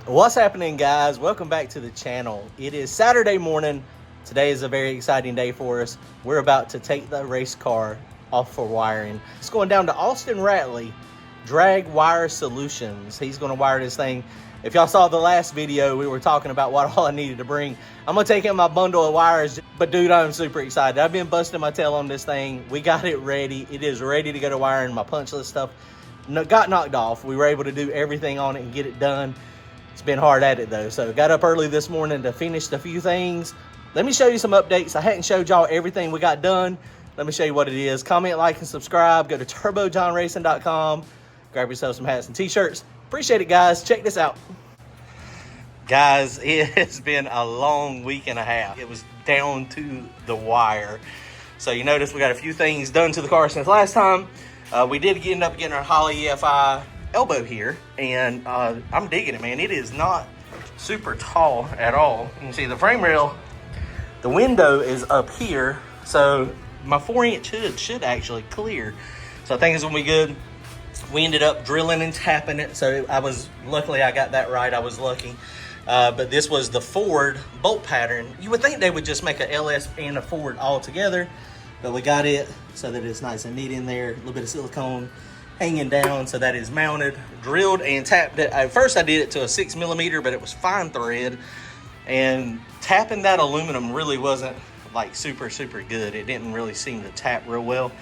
What's happening, guys? Welcome back to the channel. It is Saturday morning. Today is a very exciting day for us. We're about to take the race car off for wiring. It's going down to Austin Ratley, Drag Wire Solutions. He's going to wire this thing. If y'all saw the last video, we were talking about what all I needed to bring. I'm going to take in my bundle of wires, but dude, I'm super excited. I've been busting my tail on this thing. We got it ready. It is ready to go to wiring. My punch list stuff got knocked off. We were able to do everything on it and get it done. It's been hard at it though. So got up early this morning to finish a few things. Let me show you some updates. I hadn't showed y'all everything we got done. Let me show you what it is. Comment, like, and subscribe. Go to TurboJohnRacing.com. Grab yourself some hats and t-shirts. Appreciate it, guys. Check this out. Guys, it has been a long week and a half. It was down to the wire. So you notice we got a few things done to the car since last time. We did end up getting our Holley EFI elbow here, and I'm digging it, man. It is not super tall at all. You can see the frame rail, the window is up here, so my 4-inch hood should actually clear. So I think it's gonna be good. We ended up drilling and tapping it, so luckily I got that right. I was lucky. But this was the Ford bolt pattern. You would think they would just make a LS and a Ford all together, but we got it so that it's nice and neat in there. A little bit of silicone hanging down so that is mounted, drilled and tapped it. At first I did it to a 6mm, but it was fine thread, and tapping that aluminum really wasn't like super good. It didn't really seem to tap real well,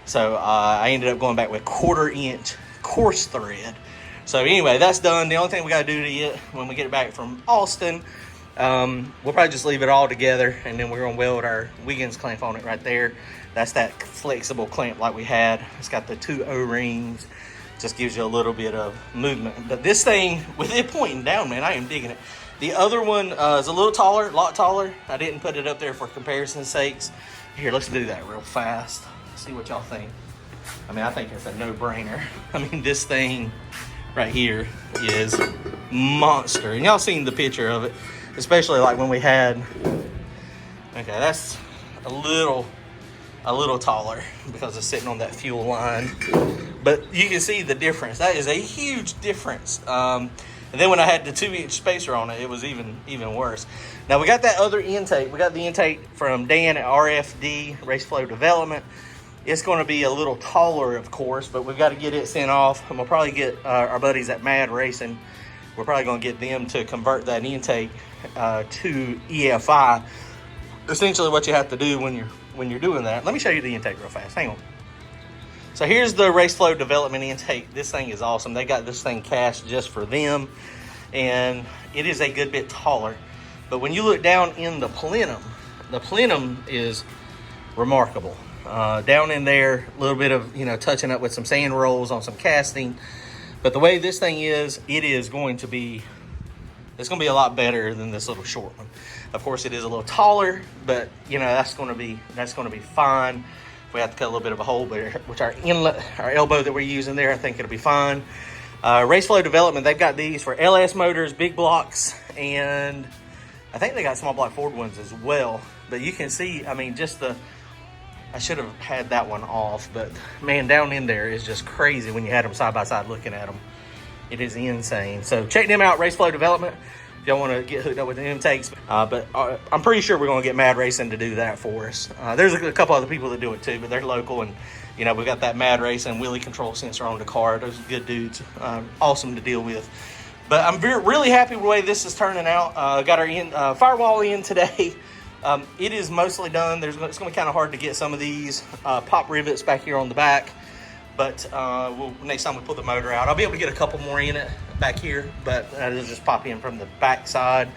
so I ended up going back with 1/4-inch coarse thread. So anyway, that's done. The only thing we got to do to it when we get it back from Austin, we'll probably just leave it all together, and then we're gonna weld our Wiggins clamp on it right there. That's that flexible clamp like we had. It's got the 2 O-rings. Just gives you a little bit of movement. But this thing, with it pointing down, man, I am digging it. The other one is a little taller, a lot taller. I didn't put it up there for comparison's sakes. Here, let's do that real fast. See what y'all think. I mean, I think it's a no-brainer. I mean, this thing right here is monster. And y'all seen the picture of it, especially like when we had, okay, that's a little taller because it's sitting on that fuel line, but you can see the difference. That is a huge difference. And then when I had the 2-inch spacer on it, it was even worse. Now we got that other intake. We got the intake from Dan at RFD, RaceFlow Development. It's going to be a little taller, of course, but we've got to get it sent off. I'm going to probably get our buddies at Mad Racing. We're probably going to get them to convert that intake to EFI. Essentially what you have to do when you're doing that. Let me show you the intake real fast. Hang on. So here's the RaceFlow Development intake. This thing is awesome. They got this thing cast just for them, and it is a good bit taller. But when you look down in the plenum is remarkable. Down in there, a little bit of, touching up with some sand rolls on some casting. But the way this thing is, it's going to be a lot better than this little short one. Of course, it is a little taller, but that's going to be fine. If we have to cut a little bit of a hole, which our inlet, our elbow that we're using there, I think it'll be fine. RaceFlow Development, they've got these for LS motors, big blocks, and I think they got small block Ford ones as well. But you can see, I mean, I should have had that one off, but man, down in there is just crazy when you had them side by side looking at them. It is insane. So check them out, RaceFlow Development, if y'all want to get hooked up with the intakes. But I'm pretty sure we're going to get Mad Racing to do that for us. There's a couple other people that do it too, but they're local, and we got that Mad Racing wheelie control sensor on the car. Those are good dudes, awesome to deal with. But I'm really happy with the way this is turning out. Got our firewall in today. It is mostly done. It's going to be kind of hard to get some of these pop rivets back here on the back. But next time we pull the motor out, I'll be able to get a couple more in it back here, but it'll just pop in from the back side.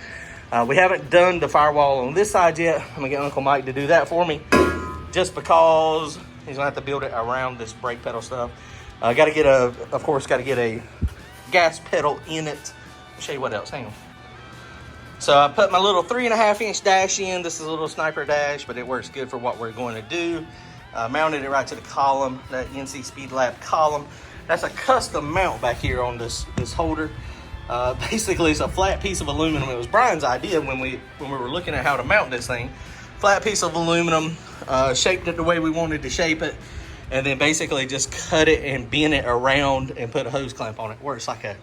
We haven't done the firewall on this side yet. I'm gonna get Uncle Mike to do that for me, just because he's gonna have to build it around this brake pedal stuff. Of course, got to get a gas pedal in it. I'll show you what else. Hang on. So I put my little 3.5-inch dash in. This is a little sniper dash, but it works good for what we're going to do. Mounted it right to the column, that NC Speed Lab column. That's a custom mount back here on this holder. Basically, it's a flat piece of aluminum. It was Brian's idea when we were looking at how to mount this thing. Flat piece of aluminum, shaped it the way we wanted to shape it, and then basically just cut it and bend it around and put a hose clamp on it. Works like a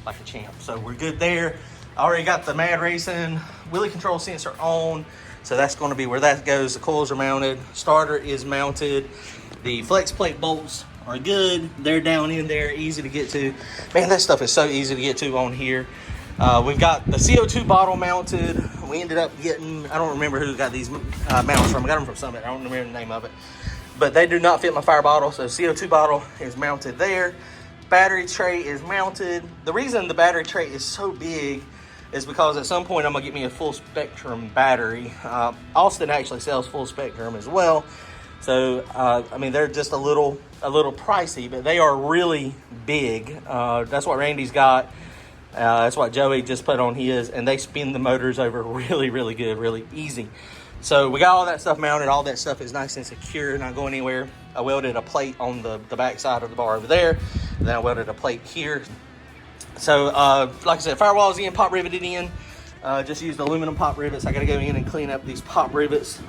like a champ. So we're good there. I already got the Mad Racing wheelie control sensor on, so that's going to be where that goes. The coils are mounted, starter is mounted, the flex plate bolts are good. They're down in there, easy to get to. Man, that stuff is so easy to get to on here. We've got the CO2 bottle mounted. We ended up getting, I don't remember who got these mounts from. I got them from Summit. I don't remember the name of it. But they do not fit my fire bottle, so CO2 bottle is mounted there. Battery tray is mounted. The reason the battery tray is so big is because at some point I'm gonna get me a full spectrum battery. Austin actually sells full spectrum as well. So, I mean, they're just a little pricey, but they are really big. That's what Randy's got. That's what Joey just put on his, and they spin the motors over really, really good, really easy. So we got all that stuff mounted. All that stuff is nice and secure, not going anywhere. I welded a plate on the back side of the bar over there. And then I welded a plate here. So, like I said, firewall's in, pop riveted in. Just used aluminum pop rivets. I got to go in and clean up these pop rivets.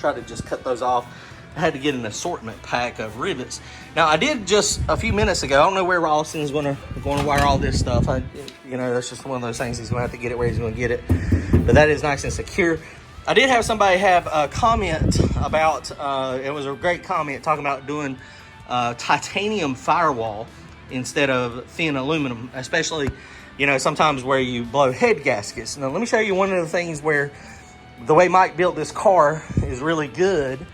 Try to just cut those off. I had to get an assortment pack of rivets. Now, I did just a few minutes ago. I don't know where Austin's going to wire all this stuff. You know, that's just one of those things. He's going to have to get it where he's going to get it. But that is nice and secure. I did have somebody have a comment about, it was a great comment talking about doing titanium firewall instead of thin aluminum, especially, you know, sometimes where you blow head gaskets. Now, let me show you one of the things where the way Mike built this car is really good,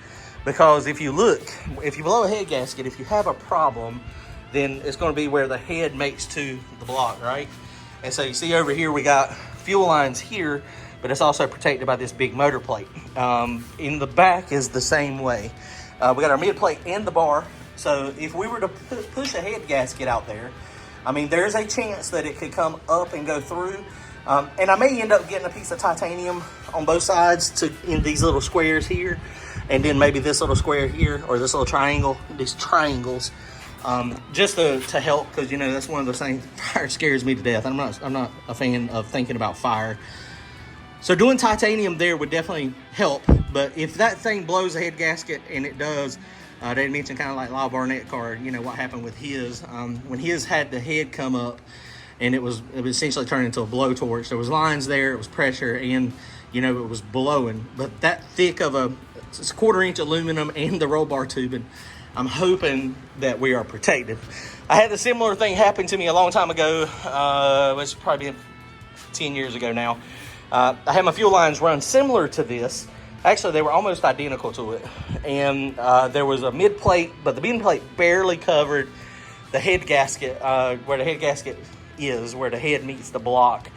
because if you look, if you blow a head gasket, if you have a problem, then it's going to be where the head makes to the block, right? And so you see over here, we got fuel lines here, but it's also protected by this big motor plate. In the back is the same way. We got our mid plate and the bar. So if we were to push a head gasket out there, I mean, there's a chance that it could come up and go through. And I may end up getting a piece of titanium on both sides in these little squares here. And then maybe this little square here, or this little triangle, these triangles, just to help, because, you know, that's one of those things. Fire scares me to death. I'm not a fan of thinking about fire. So doing titanium there would definitely help. But if that thing blows a head gasket, and it does, they mentioned kind of like Lyle Barnett car, you know, what happened with his. When his had the head come up, and it was essentially turned into a blowtorch. There was lines there, it was pressure, and, you know, it was blowing. But that thick of it's 1/4 inch aluminum and the roll bar tubing, I'm hoping that we are protected. I had a similar thing happen to me a long time ago. It's probably been 10 years ago now. I had my fuel lines run similar to this. Actually, they were almost identical to it. And there was a mid plate, but the mid plate barely covered the head gasket, where the head gasket is, where the head meets the block.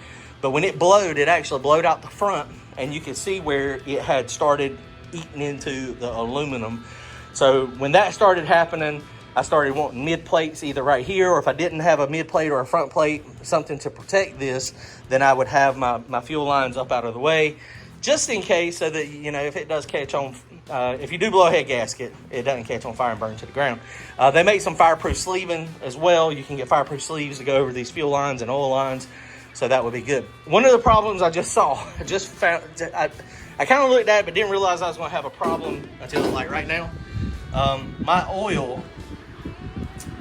But when it blowed, it actually blowed out the front, and you could see where it had started eating into the aluminum. So when that started happening, I started wanting mid plates either right here, or if I didn't have a mid plate or a front plate, something to protect this, then I would have my fuel lines up out of the way, just in case, so that, you know, if it does catch on, if you do blow a head gasket, it doesn't catch on fire and burn to the ground. They make some fireproof sleeving as well. You can get fireproof sleeves to go over these fuel lines and oil lines, so that would be good. One of the problems I just saw, I kind of looked at it, but didn't realize I was going to have a problem until like right now. My oil,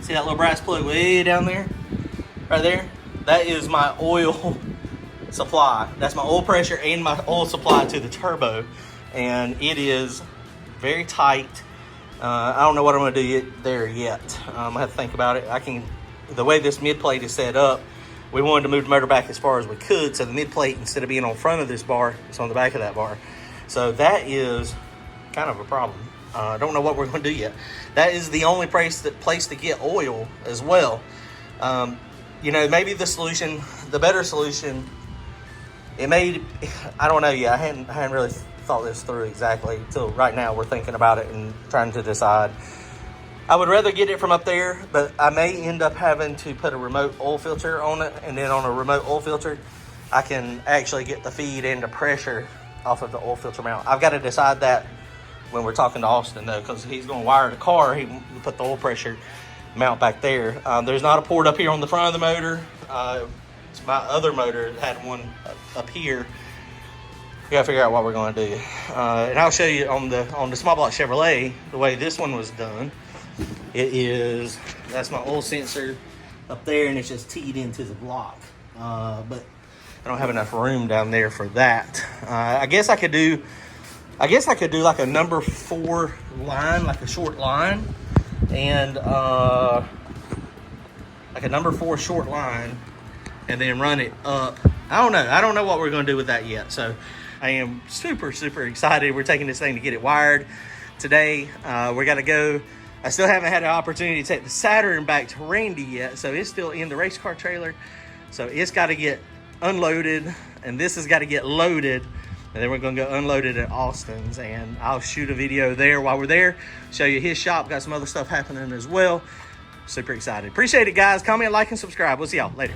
see that little brass plug way down there? Right there? That is my oil supply. That's my oil pressure and my oil supply to the turbo. And it is very tight. I don't know what I'm going to do there yet. I have to think about it. The way this mid plate is set up, we wanted to move the motor back as far as we could, so the mid plate, instead of being on front of this bar, it's on the back of that bar. So that is kind of a problem. I don't know what we're going to do yet. That is the only place to get oil as well. You know, maybe the better solution, I don't know yet. I hadn't really thought this through exactly until right now. We're thinking about it and trying to decide. I would rather get it from up there, but I may end up having to put a remote oil filter on it, and then on a remote oil filter, I can actually get the feed and the pressure off of the oil filter mount. I've got to decide that when we're talking to Austin, though, because he's going to wire the car. He will put the oil pressure mount back there. There's not a port up here on the front of the motor. It's my other motor that had one up here. We got to figure out what we're going to do. And I'll show you on the small block Chevrolet, the way this one was done. That's my oil sensor up there, and it's just teed into the block. but I don't have enough room down there for that. I guess I could do like a number 4 line, like a short line, and like a number 4 short line, and then run it up. I don't know what we're going to do with that yet. So I am super excited. We're taking this thing to get it wired today. We got to go. I still haven't had an opportunity to take the Saturn back to Randy yet, so it's still in the race car trailer. So it's got to get unloaded, and this has got to get loaded, and then we're going to go unload it at Austin's, and I'll shoot a video there while we're there, show you his shop. Got some other stuff happening as well. Super excited. Appreciate it, guys. Comment, like, and subscribe. We'll see y'all later.